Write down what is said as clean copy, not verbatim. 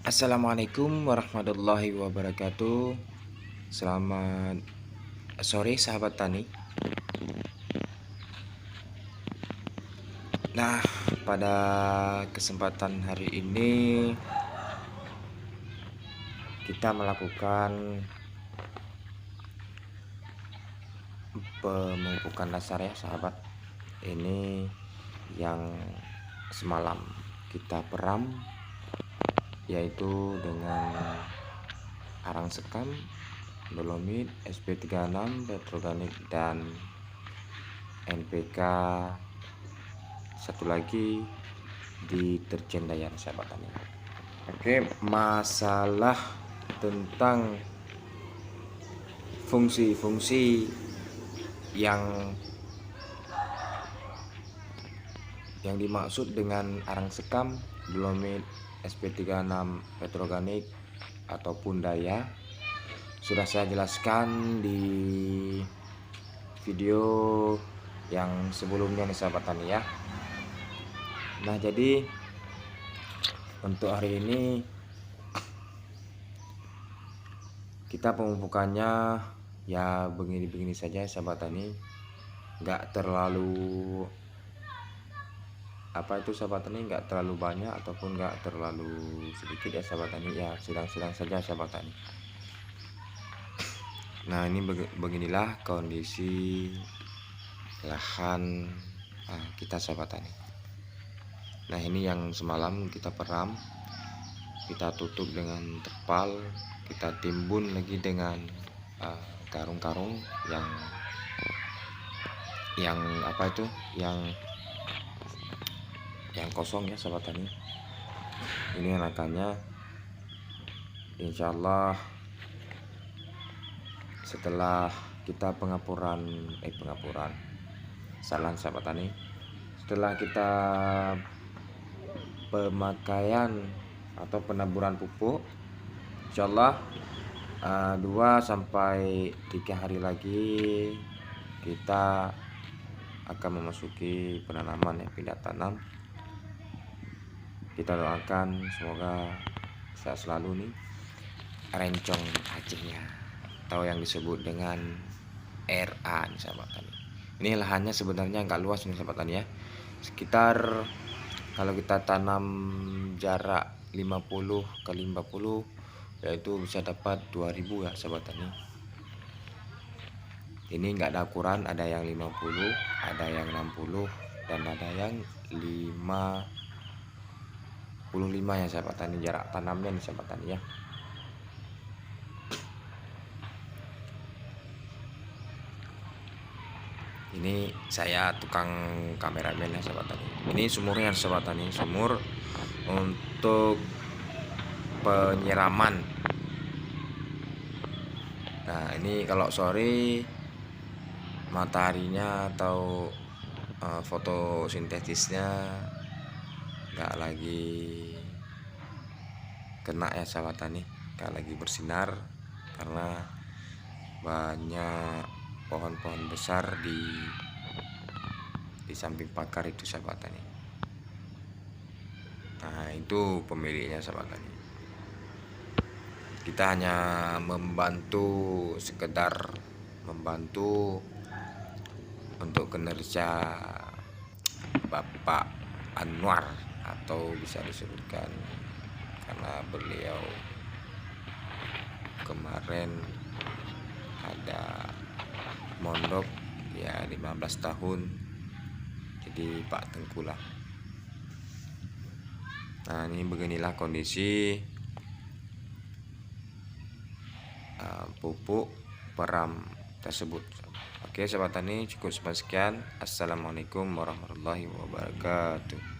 Assalamualaikum warahmatullahi wabarakatuh. Selamat sore sahabat tani. Nah, pada kesempatan hari ini kita melakukan pemupukan dasar ya sahabat. Ini yang semalam kita peram, yaitu dengan arang sekam, dolomit, SP36, petroganik, dan NPK. Satu lagi deterjen Dayan sahabat tani. Oke, masalah tentang fungsi-fungsi yang dimaksud dengan arang sekam, dolomit, SP36, petroganik ataupun daya sudah saya jelaskan di video yang sebelumnya nih sahabat tani ya. Nah, jadi untuk hari ini kita pemupukannya ya begini-begini saja sahabat tani, nggak terlalu sahabat tani, nggak terlalu banyak ataupun nggak terlalu sedikit ya sahabat tani, ya sedang-sedang saja sahabat tani. Nah, ini beginilah kondisi lahan kita sahabat tani. Nah, ini yang semalam kita peram, kita tutup dengan terpal, kita timbun lagi dengan karung-karung yang kosong ya sahabat tani. Ini anakannya, insyaallah setelah kita sahabat tani, setelah kita pemakaian atau penaburan pupuk, insyaallah 2-3 hari lagi kita akan memasuki penanaman ya, pindah tanam. Kita doakan semoga sehat selalu nih rencong Aceh ya, atau yang disebut dengan RA nih sahabat tani. Ini lahannya sebenarnya nggak luas nih sahabat tani ya, sekitar kalau kita tanam jarak 50 kali 50 yaitu bisa dapat 2000 ya sahabat tani. Ini nggak ada ukuran, ada yang 50, ada yang 60, dan ada yang 55 ya sahabat tani jarak tanamnya nih sahabat tani ya. Ini saya tukang kameramen ya sahabat tani. Ini sumurnya sahabat tani, sumur untuk penyiraman. Nah, ini kalau sore mataharinya atau fotosintetisnya nggak lagi kena ya sahabat tani, nggak lagi bersinar karena banyak pohon-pohon besar di samping pagar itu sahabat tani. Nah, itu pemiliknya sahabat tani. Kita hanya sekedar membantu untuk kinerja Bapak Anwar, atau bisa disebutkan karena beliau kemarin ada mondok ya 15 tahun, jadi Pak Tengkulah. Nah, ini beginilah kondisi pupuk peram tersebut. Oke sahabat tani, cukup sekian. Assalamualaikum warahmatullahi wabarakatuh.